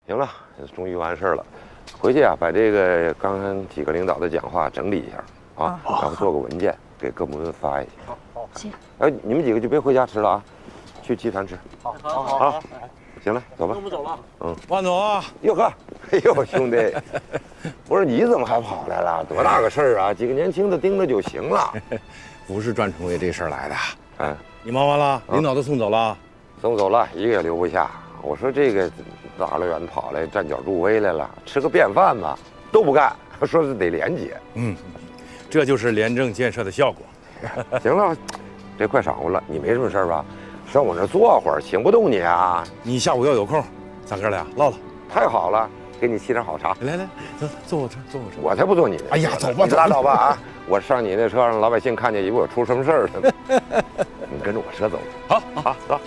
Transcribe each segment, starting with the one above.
行了，终于完事儿了。回去啊，把这个刚刚几个领导的讲话整理一下啊，然后做个文件给各部门发一下。好，行。哎，你们几个就别回家吃了啊，去集团吃。好。行了，走吧。那我们走了。万总啊，哟呵，哎呦兄弟，我说你怎么还跑来了？多大个事儿啊？几个年轻的盯着就行了。不是专程为这事儿来的。嗯，你忙完了，领导都送走了。送走了，一个也留不下。我说这个大老远跑来站脚助威来了，吃个便饭吧，都不干，说是得廉洁。这就是廉政建设的效果。行了，这快晌午了，你没什么事吧？上我这坐会儿，请不动你啊。你下午要有空，咱哥俩唠唠。太好了，给你沏点好茶。来，走，坐我车，坐我车。我才不坐你的。哎呀，走吧，你拉倒吧啊！我上你那车，让老百姓看见以为我出什么事儿了。你跟着我车走。好，走。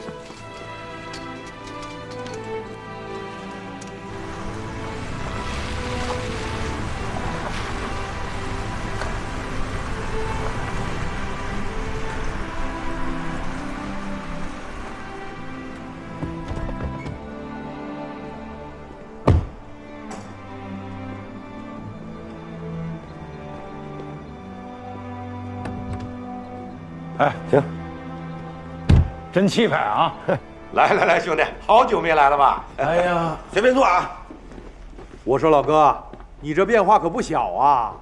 哎，行，真气派啊！来，兄弟，好久没来了吧？哎呀，随便坐啊。我说老哥，你这变化可不小啊！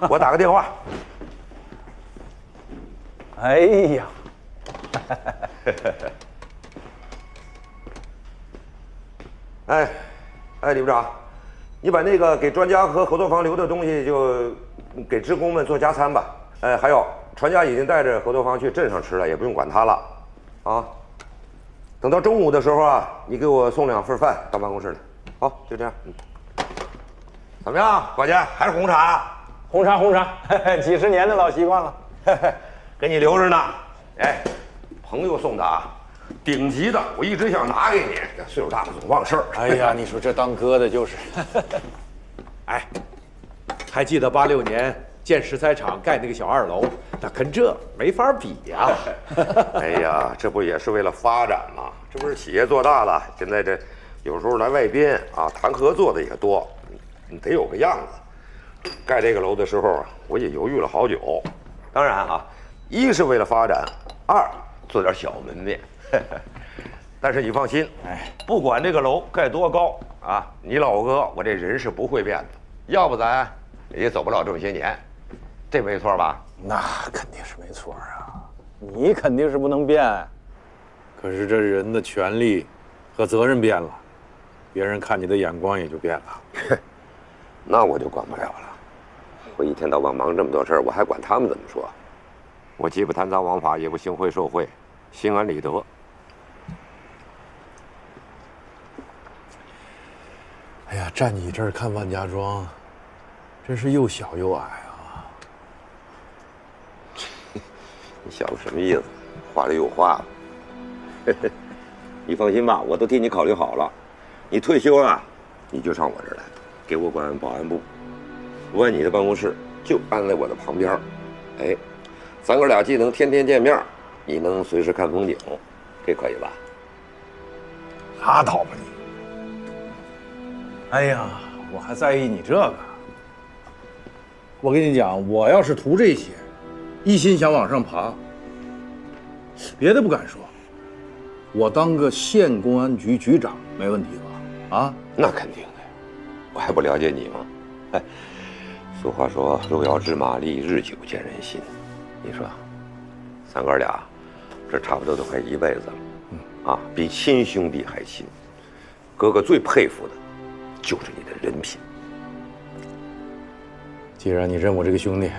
我打个电话。哎呀，哎，李部长，你把那个给专家和合作方留的东西就给职工们做加餐吧。哎，还有，船家已经带着合作方去镇上吃了，也不用管他了，啊。等到中午的时候啊，你给我送2份饭到办公室来。好，就这样。怎么样，伙计？还是红茶？红茶，几十年的老习惯了。给你留着呢。哎，朋友送的啊，顶级的，我一直想拿给你。这岁数大了总忘事儿。哎呀，你说这当哥的就是。哎，还记得86年建石材厂盖那个小2楼，那跟这没法比呀。哎呀，这不也是为了发展吗？这不是企业做大了，现在这有时候来外宾啊谈合作的也多，你得有个样子。盖这个楼的时候啊，我也犹豫了好久。当然啊，一是为了发展，二做点小门面。但是你放心，不管这个楼盖多高啊，你老哥我这人是不会变的，要不咱也走不了这么些年，这没错吧？那肯定是没错啊，你肯定是不能变。可是这人的权利和责任变了，别人看你的眼光也就变了。那我就管不了了。我一天到晚忙这么多事儿，我还管他们怎么说？我既不贪赃枉法，也不行贿受贿，心安理得。哎呀，站你这儿看万家庄，真是又小又矮啊！你笑什么意思？话里有话了。你放心吧，我都替你考虑好了。你退休啊，你就上我这儿来，给我管保安部。我你的办公室就安在我的旁边。哎，咱哥俩既能天天见面，你能随时看风景，这可以吧？拉倒吧你！哎呀，我还在意你这个。我跟你讲，我要是图这些，一心想往上爬，别的不敢说，我当个县公安局局长没问题吧？啊，那肯定的呀，我还不了解你吗？哎，俗话说“路遥知马力，日久见人心”。你说，咱哥俩这差不多都快一辈子了，啊，比亲兄弟还亲。哥哥最佩服的就是你的人品。既然你认我这个兄弟，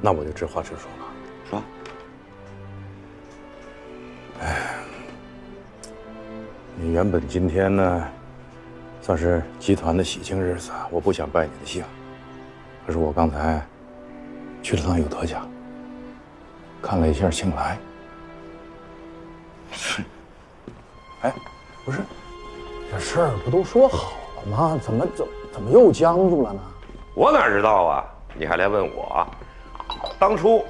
那我就直话直说了。说。你原本今天呢，算是集团的喜庆日子，我不想败你的兴。可是我刚才去了趟有德家，看了一下庆来。哎，不是，这事儿不都说好了吗？怎么又僵住了呢？我哪知道啊？你还来问我？当初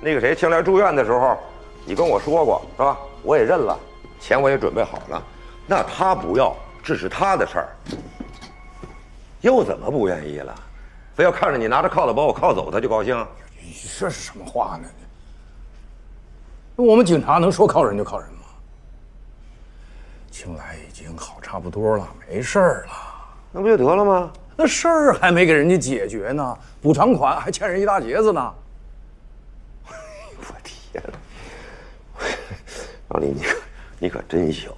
那个谁庆来住院的时候，你跟我说过是吧？我也认了，钱我也准备好了。那他不要，这是他的事儿，又怎么不愿意了？非要看着你拿着铐子把我铐走，他就高兴？这是什么话呢？我们警察能说铐人就铐人吗？庆来已经好差不多了，没事儿了，那不就得了吗？那事儿还没给人家解决呢，补偿款还欠人一大截子呢。我天哪！老李，你可真行！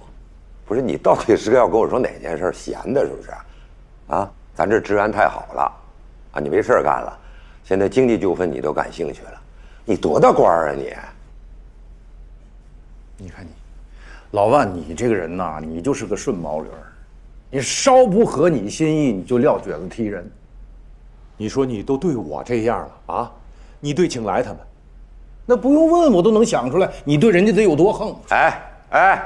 不是你到底是要跟我说哪件事？闲的是不是？啊，咱这治安太好了，啊，你没事干了，现在经济纠纷你都感兴趣了，你多大官啊你？你看你，老万，你这个人呐，你就是个顺毛驴儿，你稍不合你心意，你就撂蹶子踢人。你说你都对我这样了啊，你对庆来他们，那不用问我都能想出来，你对人家得有多横。哎，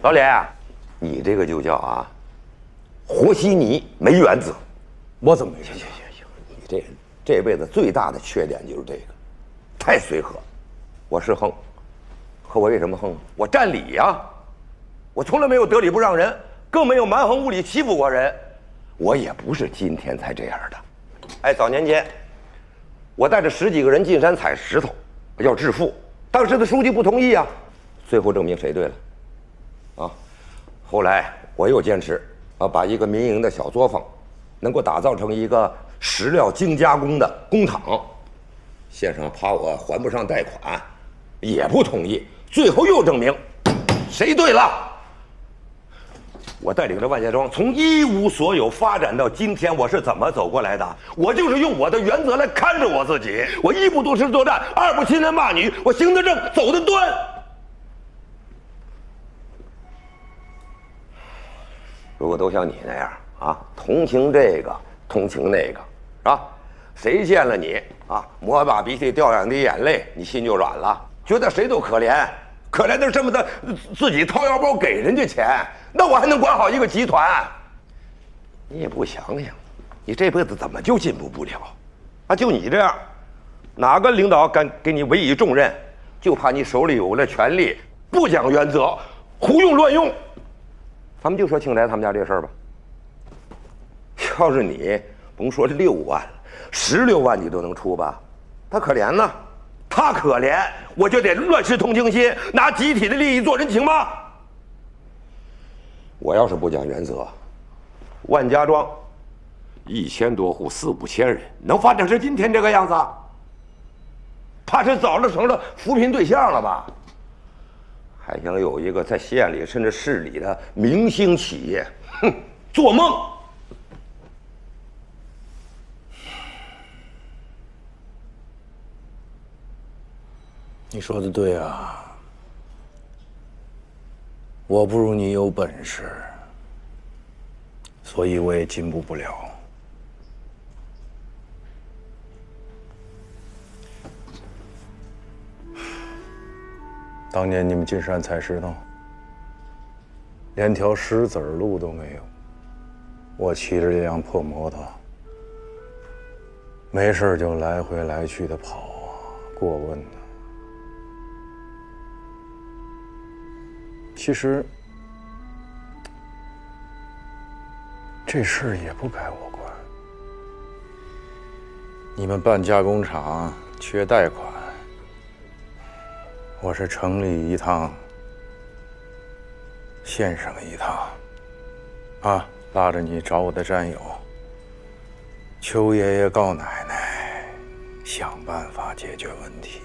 老李，你这个就叫啊，和稀泥没原则。我怎么没原则？行，你这辈子最大的缺点就是这个，太随和。我是横，可我为什么横？我占理呀，我从来没有得理不让人，更没有蛮横无理欺负过人。我也不是今天才这样的。哎，早年间，我带着10几个人进山采石头，要致富。当时的书记不同意啊，最后证明谁对了？啊，后来我又坚持啊，把一个民营的小作坊，能够打造成一个石料精加工的工厂。县上怕我还不上贷款，也不同意。最后又证明谁对了？我带领着万家庄从一无所有发展到今天，我是怎么走过来的？我就是用我的原则来看着我自己。我一不多吃作战，二不欺男骂女，我行得正，走得端。如果都像你那样啊，同情这个，同情那个，是吧？谁见了你啊，抹把鼻涕掉两滴眼泪，你心就软了，觉得谁都可怜。可怜的是这么的，自己掏腰包给人家钱，那我还能管好一个集团？你也不想想，你这辈子怎么就进步不了？啊，就你这样，哪个领导敢给你委以重任？就怕你手里有了权力，不讲原则，胡用乱用。咱们就说庆来他们家这事儿吧，要是你甭说6万了，16万你都能出吧？他可怜呢。他可怜，我就得乱失同情心，拿集体的利益做人情吗？我要是不讲原则，万家庄1000多户，4、5千人，能发展成今天这个样子？怕是早就成了扶贫对象了吧？还想有一个在县里甚至市里的明星企业，哼，做梦！你说的对啊，我不如你有本事，所以我也进步不了。当年你们进山采石头，连条石子路都没有，我骑着一辆破摩托，没事就来回来去的跑啊，过问呢。其实这事儿也不该我管。你们办加工厂缺贷款，我是城里一趟，县上一趟，啊，拉着你找我的战友，邱爷爷告奶奶，想办法解决问题。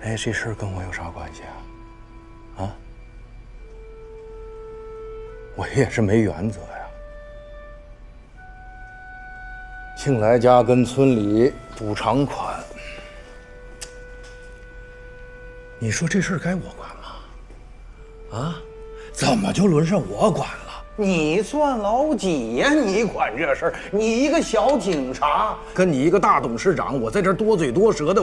哎，这事儿跟我有啥关系啊？啊？我也是没原则呀。庆来家跟村里补偿款，你说这事儿该我管吗？啊？怎么就轮上我管了？你算老几呀？你管这事儿？你一个小警察，跟你一个大董事长，我在这多嘴多舌的，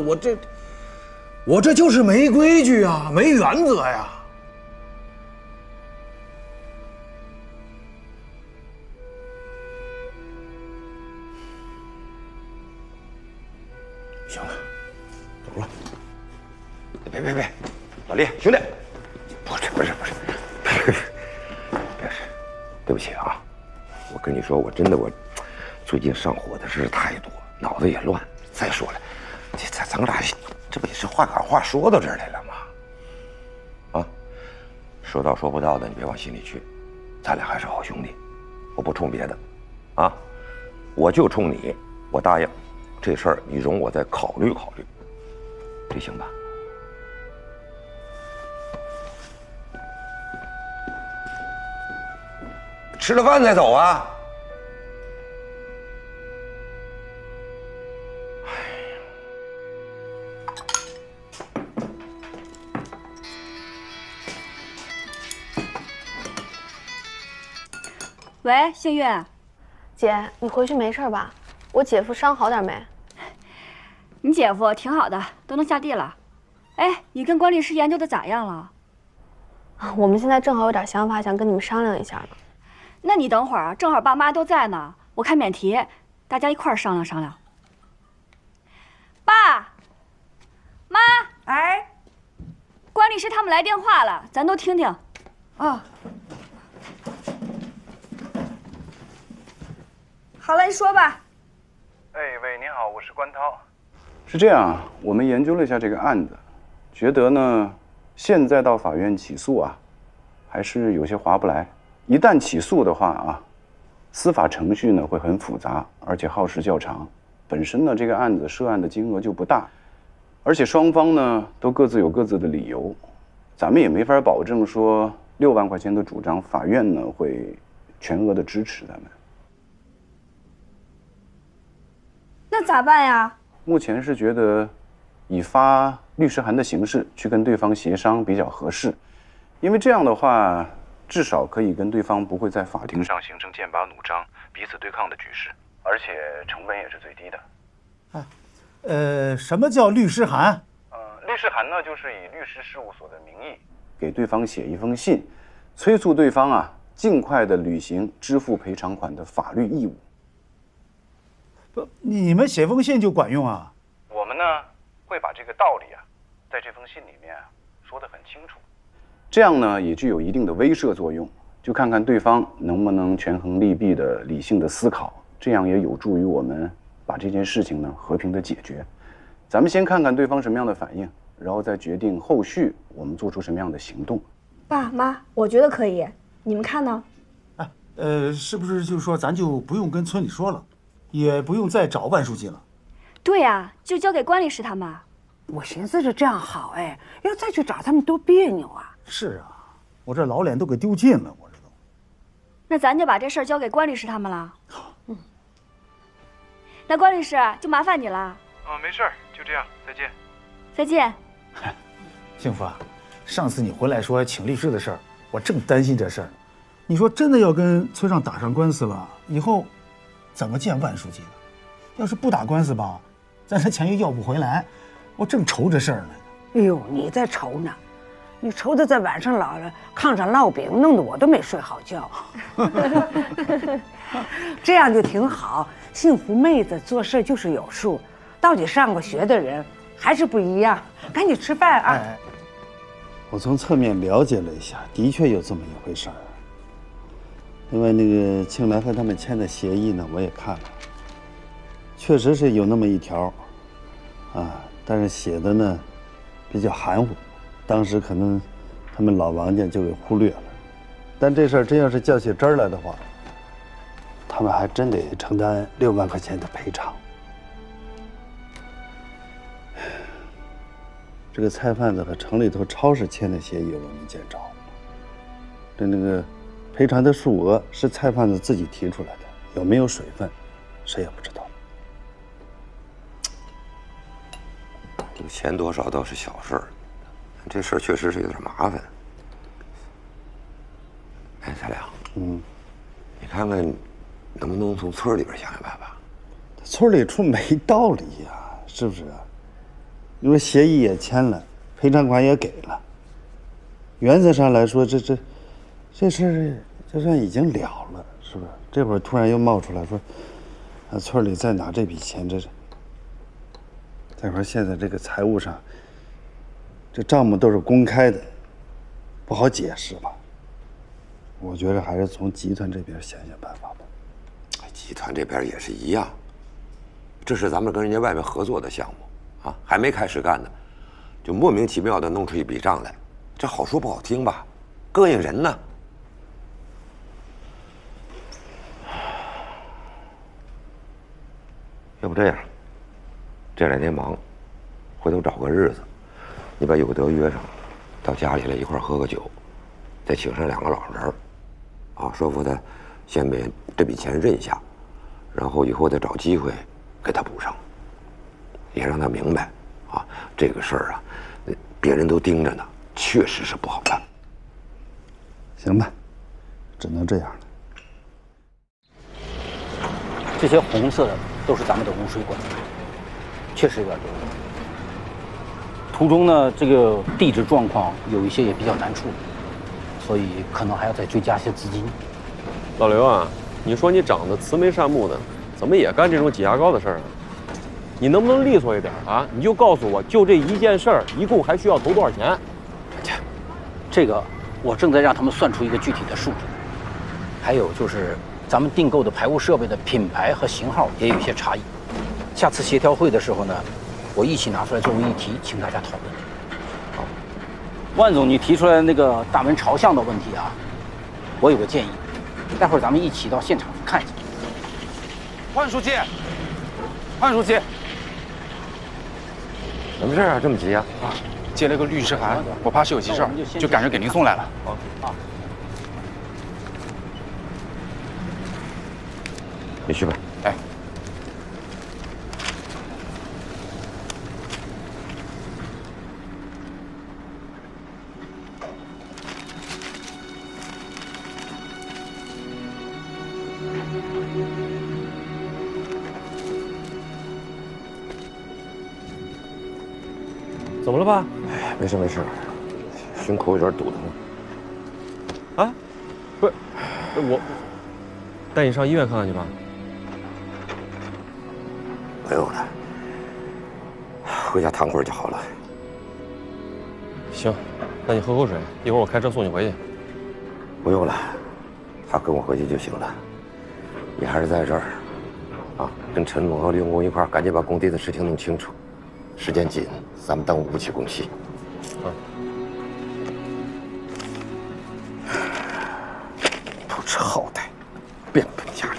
我这就是没规矩啊，没原则呀。行了，走了。别，老李兄弟，不是，对不起啊，我跟你说，我最近上火的事太多，脑子也乱。再说了，咱们俩这不也是话赶话说到这儿来了吗？啊，说到说不到的，你别往心里去，咱俩还是好兄弟，我不冲别的，啊，我就冲你，我答应，这事儿你容我再考虑考虑，这行吧？吃了饭再走啊！喂，幸运，姐，你回去没事吧？我姐夫伤好点没？你姐夫挺好的，都能下地了。哎，你跟关律师研究的咋样了？我们现在正好有点想法，想跟你们商量一下呢。那你等会儿啊，正好爸妈都在呢，我开免提，大家一块儿商量商量。爸妈，哎，关律师他们来电话了，咱都听听。啊，好了，你说吧。哎喂，您好，我是关涛。是这样，我们研究了一下这个案子，觉得呢，现在到法院起诉啊，还是有些划不来。一旦起诉的话啊，司法程序呢会很复杂，而且耗时较长。本身呢，这个案子涉案的金额就不大，而且双方呢都各自有各自的理由，咱们也没法保证说6万块钱的主张，法院呢会全额的支持咱们。那咋办呀？目前是觉得以发律师函的形式去跟对方协商比较合适，因为这样的话，至少可以跟对方不会在法庭上形成剑拔弩张、彼此对抗的局势，而且成本也是最低的。什么叫律师函？律师函呢，就是以律师事务所的名义给对方写一封信，催促对方啊尽快的履行支付赔偿款的法律义务。不，你们写封信就管用啊？我们呢会把这个道理啊，在这封信里面说得很清楚，这样呢也具有一定的威慑作用，就看看对方能不能权衡利弊的理性的思考，这样也有助于我们把这件事情呢和平的解决。咱们先看看对方什么样的反应，然后再决定后续我们做出什么样的行动。爸妈，我觉得可以，你们看呢？是不是就是说咱就不用跟村里说了，也不用再找万书记了？对呀，就交给关律师他们。我寻思着这样好，哎，要再去找他们多别扭啊。是啊，我这老脸都给丢尽了，我这都。那咱就把这事儿交给关律师他们了。那关律师就麻烦你了。没事儿，就这样，再见。再见。幸福啊，上次你回来说请律师的事儿，我正担心这事儿。你说真的要跟村上打上官司了，以后怎么见万书记呢？要是不打官司吧，咱这钱又要不回来，我正愁这事儿呢。哎呦，你在愁呢，你愁的在晚上老了炕上烙饼，弄得我都没睡好觉。这样就挺好，幸福妹子做事就是有数，到底上过学的人还是不一样。赶紧吃饭啊！我从侧面了解了一下，的确有这么一回事儿。另外，那个庆来和他们签的协议呢，我也看了，确实是有那么一条，但是写的呢比较含糊，当时可能他们老王家就给忽略了。但这事儿真要是较起真儿来的话，他们还真得承担6万块钱的赔偿。这个菜贩子和城里头超市签的协议我没见着，那个赔偿的数额是菜贩子自己提出来的，有没有水分，谁也不知道。这个钱多少倒是小事儿，这事儿确实是有点麻烦。哎，咱俩，你看看能不能从村里边想想办法？村里出没道理呀，是不是啊？因为协议也签了，赔偿款也给了，原则上来说，这事儿就算已经了了，是不是？这会儿突然又冒出来说，村里再拿这笔钱，这是。再说现在这个财务上，这账目都是公开的，不好解释吧。我觉得还是从集团这边想想办法吧。集团这边也是一样，这是咱们跟人家外面合作的项目啊，还没开始干呢，就莫名其妙的弄出一笔账来，这好说不好听吧，膈应人呢。要不这样，这2天忙，回头找个日子，你把有德约上，到家里来一块喝个酒，再请上2个老人，啊，说服他先把这笔钱认下，然后以后再找机会给他补上，也让他明白，啊，这个事儿啊，别人都盯着呢，确实是不好办。行吧，只能这样了。这些红色的都是咱们的污水管，确实有点多。途中呢，这个地质状况有一些也比较难处理，所以可能还要再追加些资金。老刘啊，你说你长得慈眉善目的，怎么也干这种挤牙膏的事儿啊？你能不能利索一点啊？你就告诉我，就这一件事儿，一共还需要投多少钱？这个我正在让他们算出一个具体的数字。还有就是咱们订购的排污设备的品牌和型号也有一些差异。下次协调会的时候呢，我一起拿出来作为议题，请大家讨论。好，万总，你提出来那个大门朝向的问题啊，我有个建议，待会儿咱们一起到现场去看一下。万书记，万书记，什么事啊？这么急啊？接了个律师函，我怕是有急事儿，就赶着给您送来了。啊，你去吧。哎。怎么了爸？哎，没事没事，胸口有点堵疼。啊？不是，我带你上医院看看去吧。不用了，回家躺会儿就好了。行，那你喝口水，一会儿我开车送你回去。不用了，他跟我回去就行了。你还是在这儿，啊，跟陈总和刘工一块儿，赶紧把工地的事情弄清楚。时间紧，咱们耽误不起工期。不知好歹，变本加厉。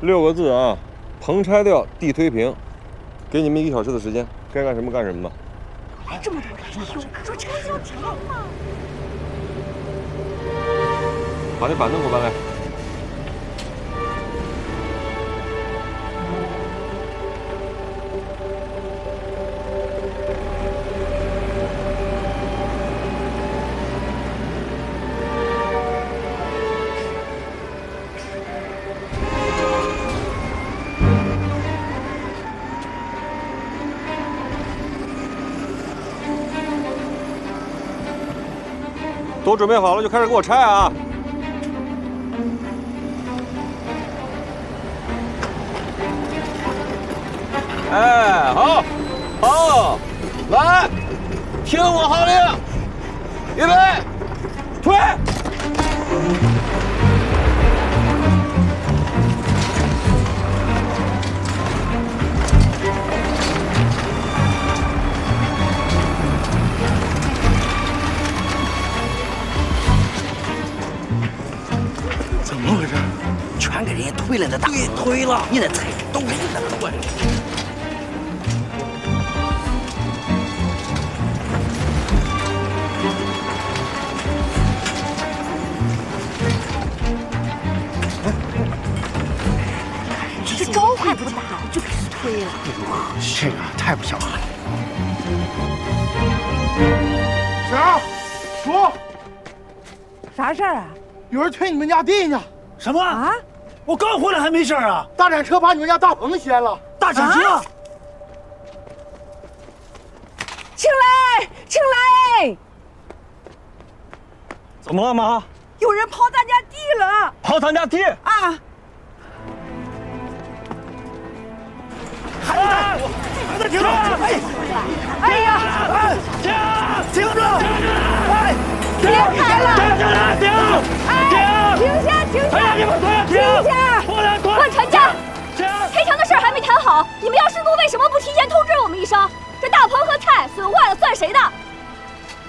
6个字啊，棚拆掉，地推平，给你们1个小时的时间，该干什么干什么吧。还这么多人，有说拆就拆嘛。把这板凳给我搬来。都准备好了就开始给我拆啊！哎，好，好，来，听我号令，预备，推！怎么回事？全给人家推了的大。对，推了。你得踩，都给你的推。这招呼也不打就给人推了。这个太不像话了。小叔，啥事儿啊？有人推你们家地呢。什么啊？我刚回来还没事啊！大铲车把你们家大棚掀了。大铲车？青来，青来！怎么了，妈？有人刨咱家地了！刨咱家地啊！还在停住！哎呀！停住！哎，别开了！停！停下！停下！哎呀，你们停下！问船家，赔偿的事还没谈好，你们要施工为什么不提前通知我们一声？这大棚和菜损坏了算谁的？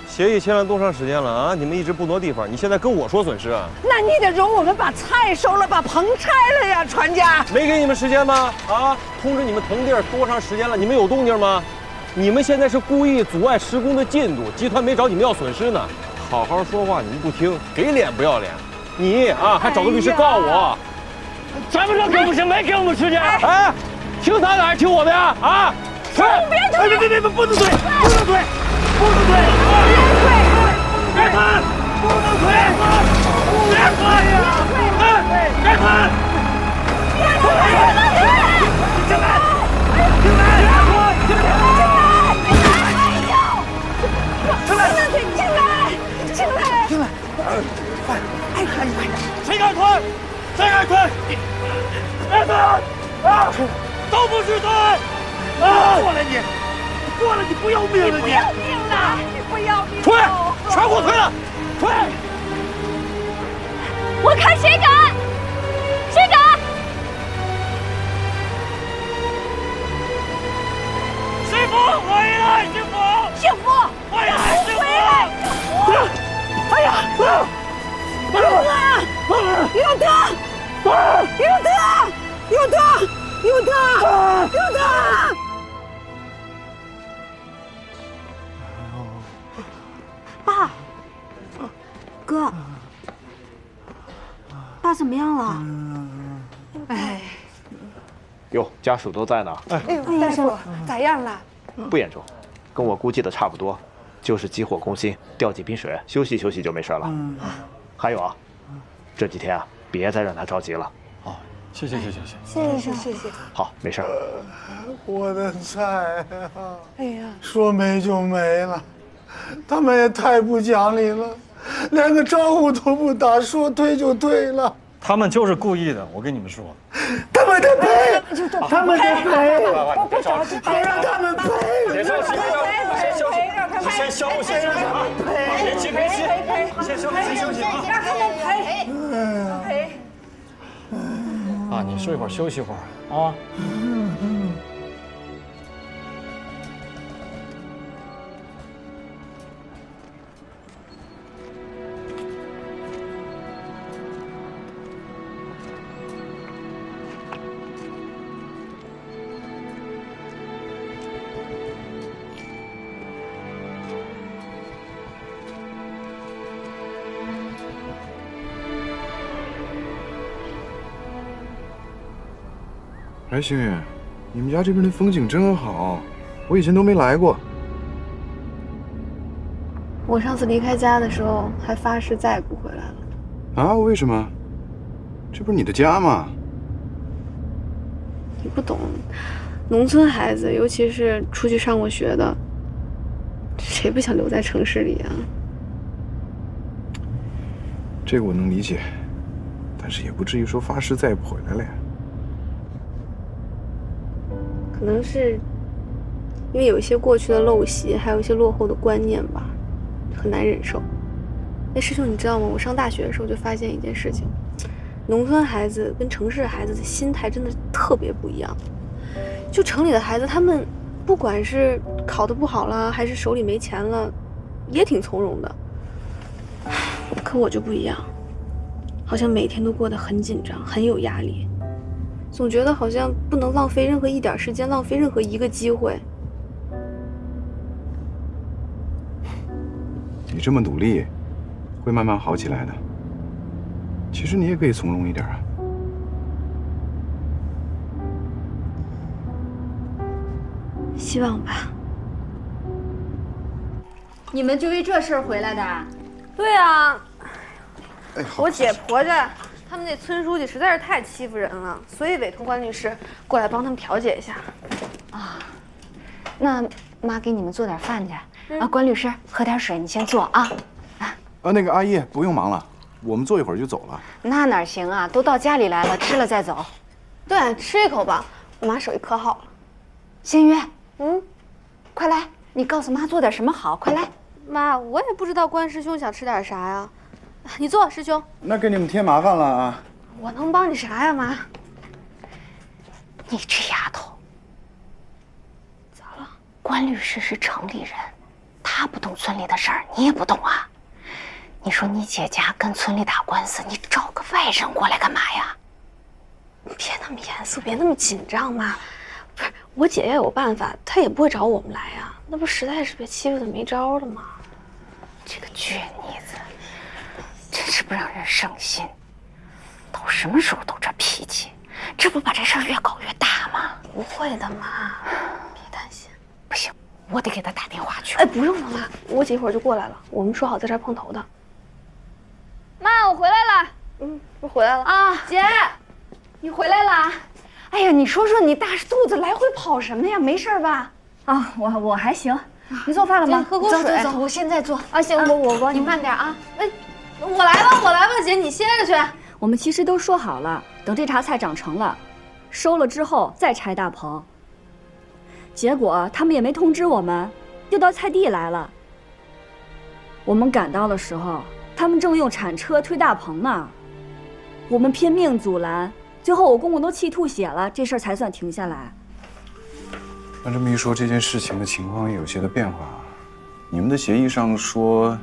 协议签了多长时间了啊？你们一直不挪地方，你现在跟我说损失啊？那你得容我们把菜收了，把棚拆了呀，船家。没给你们时间吗？啊，通知你们腾地儿多长时间了？你们有动静吗？你们现在是故意阻碍施工的进度，集团没找你们要损失呢。好好说话，你们不听，给脸不要脸。你啊，还找个律师告我？咱们这可不行，没给我们时间。哎，听他的还是听我的呀？啊，推！别，不能推！不能推！别推！不能推！别推呀！别推！谁敢推？谁敢推？别推！啊！都不许推！啊！过来你！过来你不要命了你！不要命了！你不要命！推！全给我推了！推！我看谁敢！谁敢！幸福回来！幸福！幸福！回来！幸福！哎呀！有他！爸，哥，爸怎么样了？哎，哟，家属都在呢。哎呦，大夫咋样了？不严重，跟我估计的差不多，就是急火攻心，吊几瓶水，休息休息就没事了。还有啊，这几天啊，别再让他着急了。哦，谢谢。谢谢。好，没事。我的菜啊！哎呀，说没就没了，他们也太不讲理了，连个招呼都不打，说退就退了。他们就是故意的，我跟你们说。他们得赔，他们得赔，不着急，都让他们赔。别着急，你先休息啊！别急，你先休息啊！让他们赔。啊，你睡会儿，休息会儿啊。哎，星宇，你们家这边的风景真好，我以前都没来过。我上次离开家的时候还发誓再也不回来了。啊？为什么？这不是你的家吗？你不懂，农村孩子，尤其是出去上过学的，谁不想留在城市里啊？这个我能理解，但是也不至于说发誓再也不回来了呀。可能是因为有一些过去的陋习，还有一些落后的观念吧，很难忍受。哎，师兄，你知道吗？我上大学的时候就发现一件事情，农村孩子跟城市孩子的心态真的特别不一样。就城里的孩子，他们不管是考得不好了，还是手里没钱了，也挺从容的。可我就不一样，好像每天都过得很紧张，很有压力。总觉得好像不能浪费任何一点时间，浪费任何一个机会。你这么努力，会慢慢好起来的。其实你也可以从容一点啊。希望吧。你们就为这事儿回来的？对啊，我姐婆家他们那村书记实在是太欺负人了，所以委托关律师过来帮他们调解一下。啊，那妈给你们做点饭去。啊，关律师，喝点水，你先坐啊。那个阿姨不用忙了，我们坐一会儿就走了。那哪行啊？都到家里来了，吃了再走。对，吃一口吧。我妈手艺可好了。新月，快来，你告诉妈做点什么好，快来。妈，我也不知道关师兄想吃点啥呀。你坐，师兄。那给你们添麻烦了啊。我能帮你啥呀，妈？你这丫头，咋了？关律师是城里人，他不懂村里的事儿，你也不懂啊。你说你姐家跟村里打官司，你找个外人过来干嘛呀？别那么严肃，别那么紧张嘛。不是，我姐要有办法，她也不会找我们来呀。那不实在是被欺负的没招了吗？这个倔妮子，真是不让人省心。都什么时候都这脾气，这不把这事儿越搞越大吗？不会的，妈，别担心。不行，我得给他打电话去。哎，不用了，妈，我姐一会儿就过来了，我们说好在这儿碰头的。妈，我回来了。我回来了啊，姐，你回来了。哎呀，你说说你大肚子来回跑什么呀？没事吧？啊，我还行。你做饭了吗？喝口水。走，我现在做。啊，行，我帮你慢点啊。哎，我来吧，姐，你歇着去。我们其实都说好了，等这茬菜长成了，收了之后再拆大棚。结果他们也没通知我们，又到菜地来了。我们赶到的时候，他们正用铲车推大棚呢，我们拼命阻拦，最后我公公都气吐血了，这事儿才算停下来。那这么一说，这件事情的情况也有些的变化。你们的协议上说，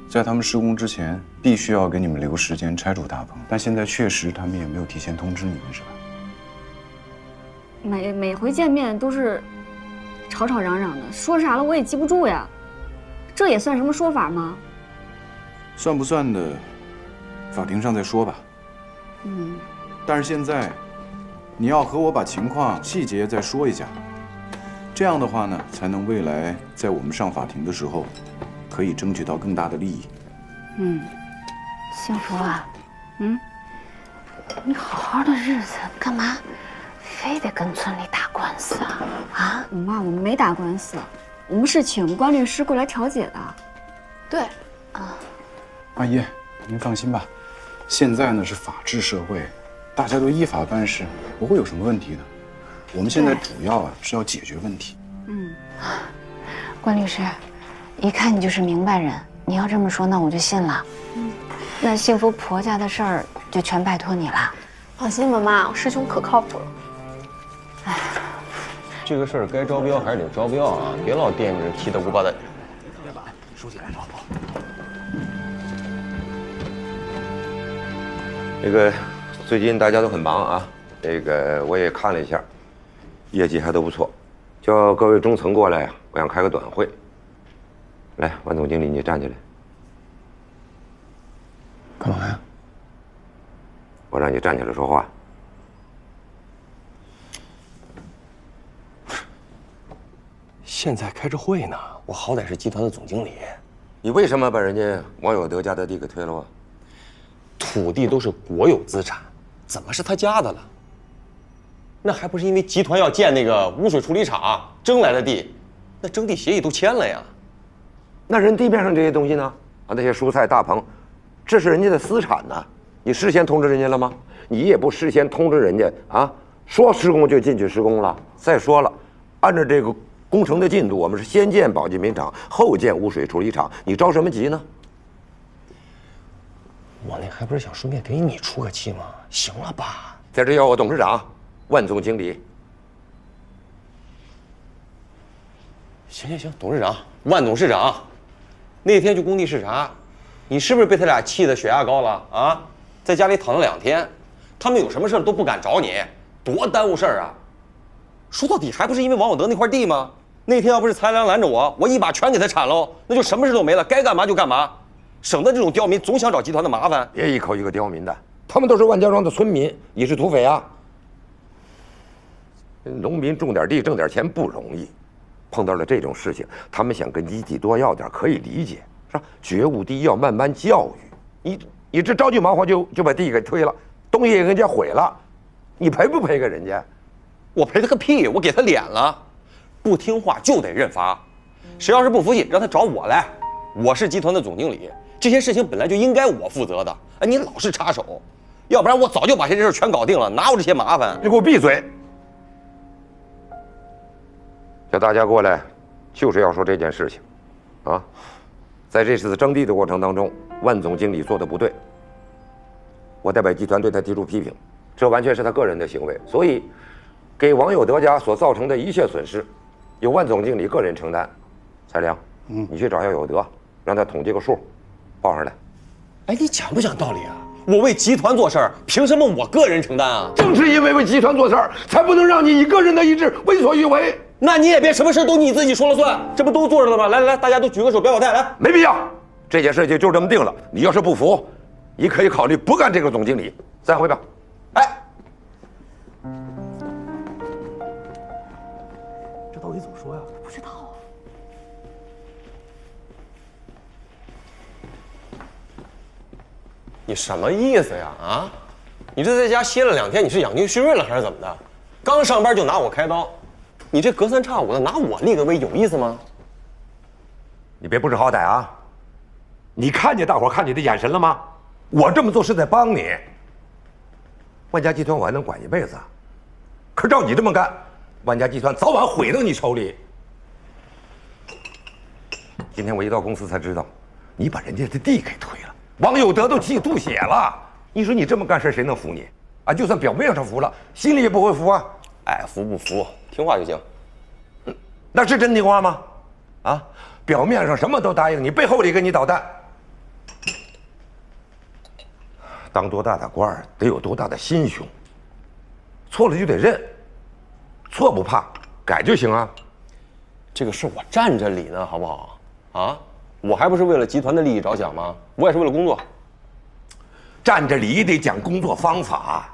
在他们施工之前，必须要给你们留时间拆除大棚，但现在确实他们也没有提前通知你们，是吧？每回见面都是吵吵嚷嚷的，说啥了我也记不住呀，这也算什么说法吗？算不算的，法庭上再说吧。但是现在，你要和我把情况细节再说一下，这样的话呢，才能未来在我们上法庭的时候，可以争取到更大的利益。幸福啊，你好好的日子干嘛非得跟村里打官司啊？啊，妈，我们没打官司，我们是请关律师过来调解的。对，阿姨，您放心吧，现在呢是法治社会，大家都依法办事，不会有什么问题的。我们现在主要是要解决问题。关律师，一看你就是明白人，你要这么说，那我就信了。那幸福婆家的事儿就全拜托你了。放心吧，妈，我师兄可靠谱了。这个事儿该招标还是得招标啊，别老惦记着七大姑八大。别把书记来了。这个最近大家都很忙啊，这个我也看了一下，业绩还都不错，叫各位中层过来，我想开个短会。来，万总经理，你站起来。干嘛呀？我让你站起来说话。现在开着会呢，我好歹是集团的总经理。你为什么把人家王有德家的地给推了啊？土地都是国有资产，怎么是他家的了？那还不是因为集团要建那个污水处理厂征来的地，那征地协议都签了呀。那人地面上这些东西呢？啊，那些蔬菜大棚，这是人家的私产呢。你事先通知人家了吗？你也不事先通知人家啊，说施工就进去施工了。再说了，按照这个工程的进度，我们是先建保健品厂，后建污水处理厂，你着什么急呢？我那还不是想顺便给你出个气吗？行了吧？在这要我董事长、万总经理。行，董事长、万董事长，那天去工地视察，你是不是被他俩气得血压高了啊？在家里躺了2天，他们有什么事都不敢找你，多耽误事儿啊！说到底还不是因为王有德那块地吗？那天要不是财良拦着我，我一把全给他铲喽，那就什么事都没了，该干嘛就干嘛。省得这种刁民总想找集团的麻烦。别一口一个刁民的，他们都是万家庄的村民，你是土匪啊！农民种点地挣点钱不容易，碰到了这种事情，他们想跟一地多要点可以理解，是吧？觉悟第一要慢慢教育。你这着急忙慌就把地给推了，东西也给人家毁了，你赔不赔给人家？我赔他个屁！我给他脸了，不听话就得认罚。谁要是不服气，让他找我来，我是集团的总经理，这些事情本来就应该我负责的。哎，你老是插手，要不然我早就把这事全搞定了，哪有这些麻烦？你给我闭嘴！叫大家过来，就是要说这件事情，啊，在这次征地的过程当中，万总经理做的不对，我代表集团对他提出批评，这完全是他个人的行为，所以给王有德家所造成的一切损失，由万总经理个人承担。才良，你去找有德，让他统计个数，报上来。哎，你讲不讲道理啊？我为集团做事儿，凭什么我个人承担啊？正是因为为集团做事儿，才不能让你以个人的意志为所欲为。那你也别什么事都你自己说了算，这不都坐着了吗？来来来，大家都举个手，表表态，来。没必要，这件事情就这么定了。你要是不服，你可以考虑不干这个总经理。散会吧。哎，这到底怎么说呀？不知道啊。你什么意思呀？啊，你这在家歇了2天，你是养精蓄锐了还是怎么的？刚上班就拿我开刀，你这隔三差五的拿我立个威，有意思吗？你别不知好歹啊！你看见大伙看你的眼神了吗？我这么做是在帮你。万家集团我还能管一辈子，可照你这么干，万家集团早晚毁到你手里。今天我一到公司才知道，你把人家的地给推了。王有德都气吐血了，你说你这么干事谁能服你啊？就算表面上服了，心里也不会服啊。哎，服不服，听话就行。那是真听话吗？啊，表面上什么都答应你，背后里跟你捣蛋。当多大的官儿得有多大的心胸，错了就得认，错不怕，改就行啊。这个事我站着理呢，好不好？啊？我还不是为了集团的利益着想吗？我也是为了工作。站着理得讲工作方法，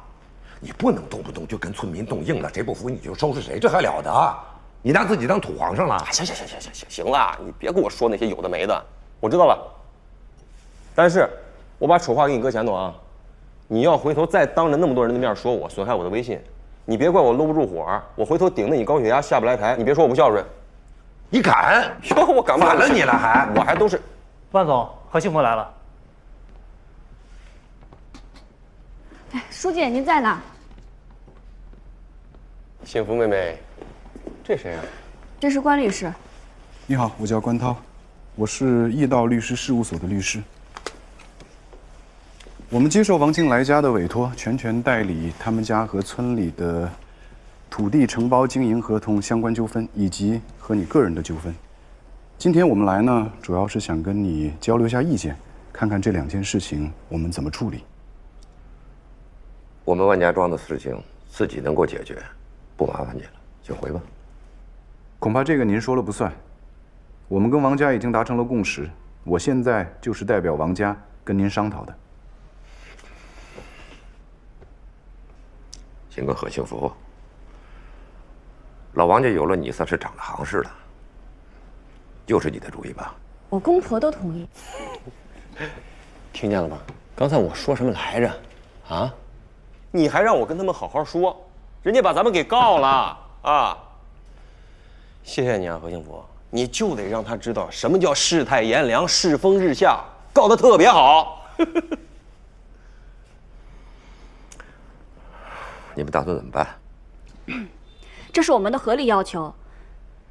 你不能动不动就跟村民动硬了，谁不服你就收拾谁，这还了得？你拿自己当土皇上了？行了，你别跟我说那些有的没的，我知道了。但是，我把丑话给你搁前头啊，你要回头再当着那么多人的面说我损害我的威信，你别怪我搂不住火，我回头顶着你高血压下不来台，你别说我不孝顺。你敢？哟，我敢不敢了你了还？我还都是。万总，何幸福来了。哎，书记您在哪？幸福妹妹，这谁啊？这是关律师。你好，我叫关涛，我是易道律师事务所的律师。我们接受王清来家的委托，全权代理他们家和村里的土地承包经营合同相关纠纷，以及和你个人的纠纷。今天我们来呢，主要是想跟你交流一下意见，看看这2件事情我们怎么处理。我们万家庄的事情自己能够解决，不麻烦你了，请回吧。恐怕这个您说了不算。我们跟王家已经达成了共识，我现在就是代表王家跟您商讨的。先跟何幸福，老王家有了你，算是长了行市了。又是你的主意吧？我公婆都同意。听见了吗？刚才我说什么来着？啊？你还让我跟他们好好说，人家把咱们给告了啊！谢谢你啊，何幸福，你就得让他知道什么叫世态炎凉、世风日下，告得特别好。你们打算怎么办？这是我们的合理要求，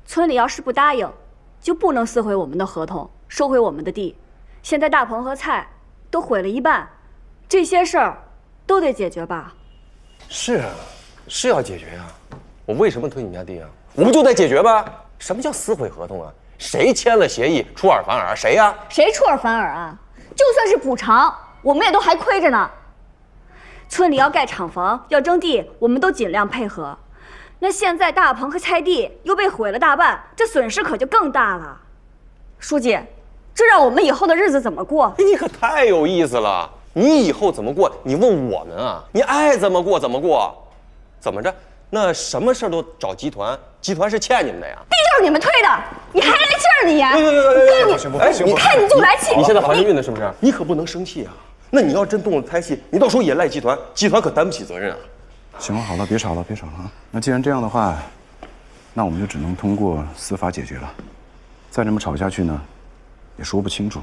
村里要是不答应，就不能撕毁我们的合同，收回我们的地。现在大棚和菜都毁了一半，这些事儿都得解决吧？是啊，是要解决呀。我为什么推你们家地啊？我不就得解决吗？什么叫撕毁合同啊？谁签了协议出尔反尔？谁呀？谁出尔反尔啊？就算是补偿，我们也都还亏着呢。村里要盖厂房，要征地，我们都尽量配合。那现在大棚和菜地又被毁了大半，这损失可就更大了。书记，这让我们以后的日子怎么过？你可太有意思了！你以后怎么过？你问我们啊？你爱怎么过怎么过？怎么着？那什么事儿都找集团，集团是欠你们的呀？地就是你们推的，你还来劲儿你？你看你就来气！你现在怀着孕呢是不是？你可不能生气啊！那你要真动了胎气，你到时候也赖集团，集团可担不起责任啊！行了，好了，别吵了，别吵了啊！那既然这样的话，那我们就只能通过司法解决了。再这么吵下去呢，也说不清楚。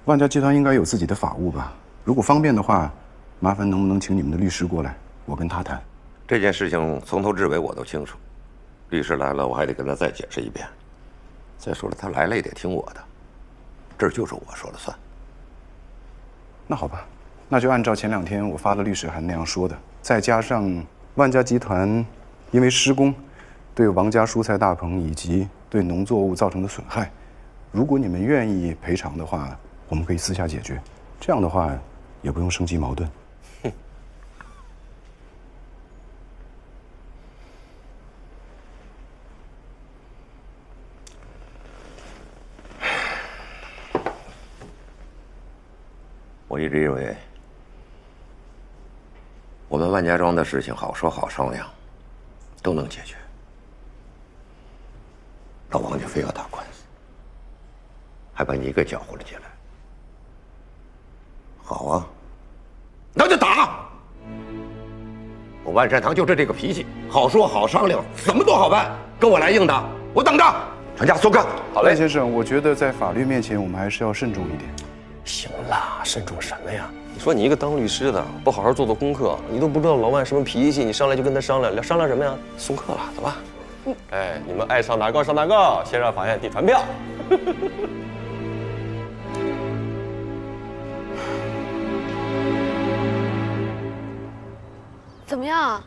万家集团应该有自己的法务吧？如果方便的话，麻烦能不能请你们的律师过来，我跟他谈。这件事情从头至尾我都清楚，律师来了我还得跟他再解释一遍。再说了，他来了也得听我的，这儿就是我说了算。那好吧，那就按照前2天我发的律师函那样说的，再加上万家集团因为施工对王家蔬菜大棚以及对农作物造成的损害，如果你们愿意赔偿的话，我们可以私下解决。这样的话，也不用升级矛盾。我一直认为，我们万家庄的事情好说好商量，都能解决。老王家非要打官司，还把你给搅和了进来。好啊，那就打！我万善堂就是这个脾气，好说好商量，什么都好办，跟我来硬的，我等着。传家送客。好嘞，先生，我觉得在法律面前，我们还是要慎重一点。行了，慎重什么呀？你说你一个当律师的，不好好做功课，你都不知道老万什么脾气，你上来就跟他商量，商量什么呀？送客了，走吧。哎，你们爱上哪个上哪个，先让法院递传票。怎么样？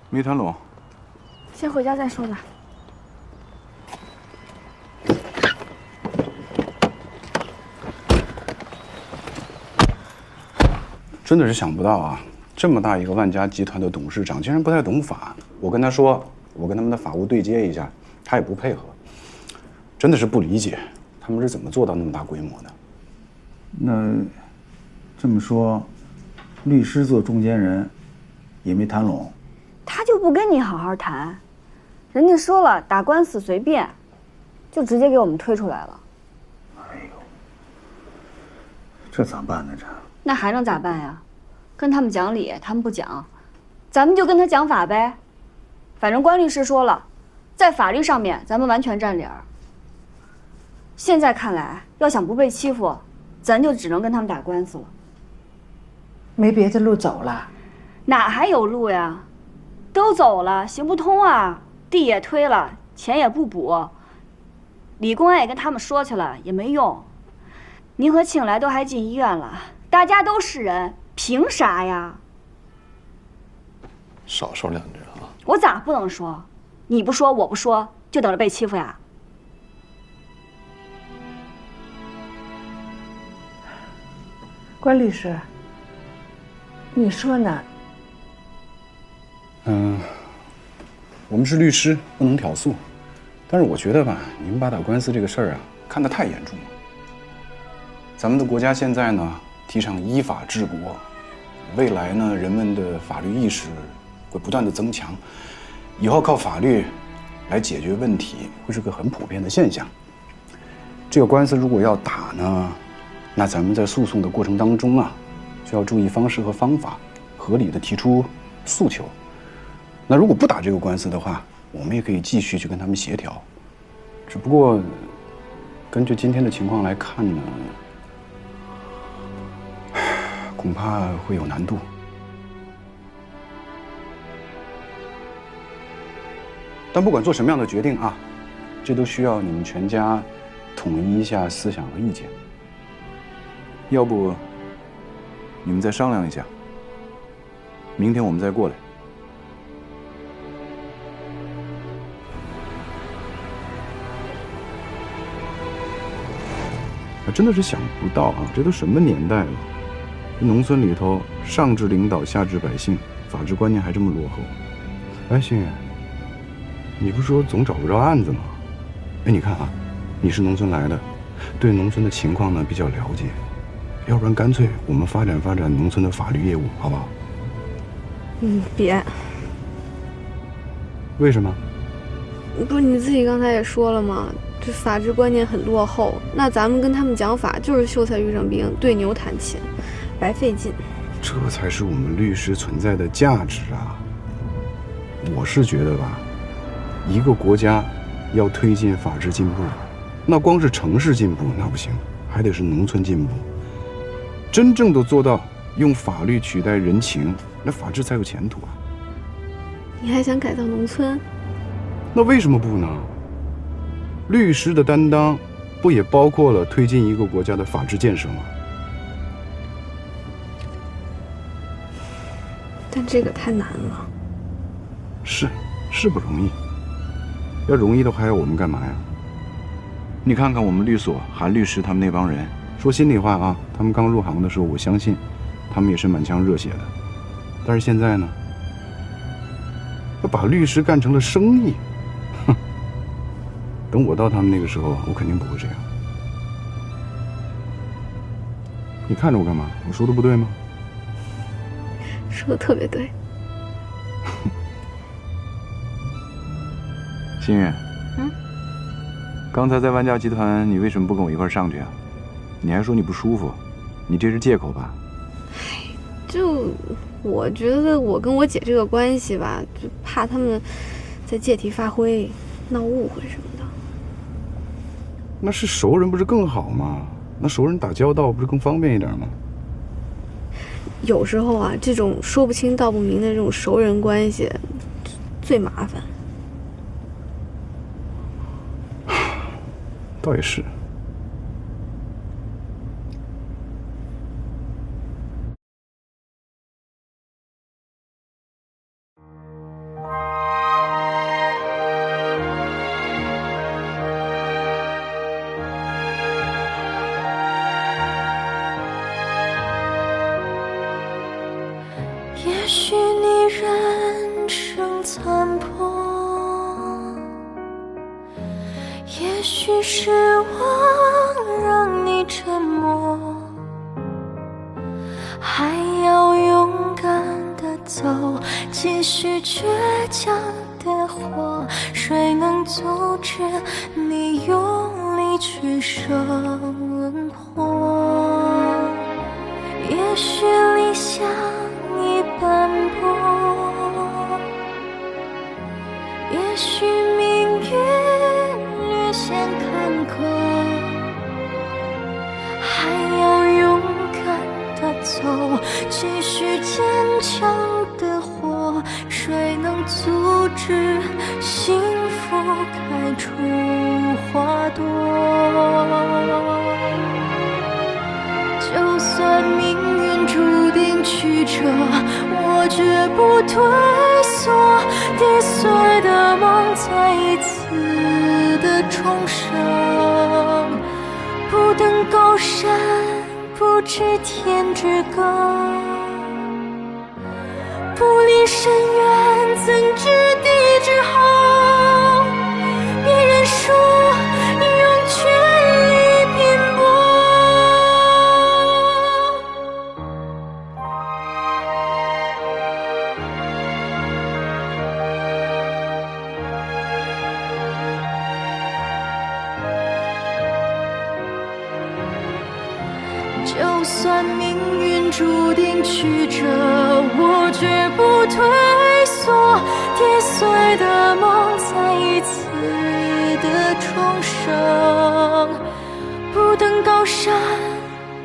没谈拢。先回家再说吧。真的是想不到啊，这么大一个万家集团的董事长竟然不太懂法。我跟他说，我跟他们的法务对接一下，他也不配合。真的是不理解，他们是怎么做到那么大规模的？那这么说，律师做中间人，也没谈拢。他就不跟你好好谈，人家说了打官司随便，就直接给我们推出来了。哎呦，这咋办呢？这那还能咋办呀？跟他们讲理，他们不讲，咱们就跟他讲法呗。反正关律师说了，在法律上面咱们完全占理儿。现在看来，要想不被欺负，咱就只能跟他们打官司了。没别的路走了？哪还有路呀？都走了，行不通啊！地也推了，钱也不补，李公安也跟他们说去了，也没用。您和庆来都还进医院了，大家都是人，凭啥呀？少说两句啊！我咋不能说？你不说，我不说，就等着被欺负呀？关律师，你说呢？我们是律师，不能挑诉。但是我觉得吧，你们把打官司这个事儿啊，看得太严重了。咱们的国家现在呢，提倡依法治国，未来呢，人们的法律意识会不断的增强，以后靠法律来解决问题，会是个很普遍的现象。这个官司如果要打呢，那咱们在诉讼的过程当中啊，就要注意方式和方法，合理的提出诉求。那如果不打这个官司的话，我们也可以继续去跟他们协调。只不过，根据今天的情况来看呢，恐怕会有难度。但不管做什么样的决定啊，这都需要你们全家统一一下思想和意见。要不，你们再商量一下，明天我们再过来。真的是想不到啊，这都什么年代了？这农村里头，上至领导，下至百姓，法治观念还这么落后。哎，心远，你不说总找不着案子吗？哎，你看啊，你是农村来的，对农村的情况呢比较了解，要不然干脆我们发展农村的法律业务，好不好？别。为什么？不是你自己刚才也说了吗？这法治观念很落后，那咱们跟他们讲法就是秀才遇上兵，对牛弹琴，白费劲。这才是我们律师存在的价值啊！我是觉得吧，一个国家要推进法治进步，那光是城市进步那不行，还得是农村进步。真正的做到用法律取代人情，那法治才有前途啊！你还想改造农村？那为什么不呢？律师的担当，不也包括了推进一个国家的法治建设吗？但这个太难了。是不容易。要容易的话，还要我们干嘛呀？你看看我们律所韩律师他们那帮人，说心里话啊，他们刚入行的时候，我相信他们也是满腔热血的。但是现在呢，要把律师干成了生意，哼！等我到他们那个时候，我肯定不会这样。你看着我干嘛？我说的不对吗？说的特别对。心月，刚才在万家集团，你为什么不跟我一块上去啊？你还说你不舒服，你这是借口吧？就我觉得我跟我姐这个关系吧，就怕他们在借题发挥，闹误会什么的。那是熟人不是更好吗？那熟人打交道不是更方便一点吗？有时候啊，这种说不清道不明的这种熟人关系最麻烦。倒也是。也许你人生残破，也许失望让你沉默，还要勇敢地走，继续倔强的活。谁能阻止你用力去生活？也许理想已斑驳，也许命运略显坎坷，还要勇敢地走，继续坚强地活。谁能阻止幸福开出花朵？就算命运注定曲折，我绝不退缩。跌碎的梦再一次的重生，不登高山，不知天之高，不离深渊，怎知地之厚？别人说用全力拼搏，就算命运注定曲折，我绝不退缩。跌碎的梦再一次的重生，不登高山，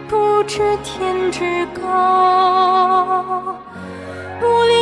不知天之高，不离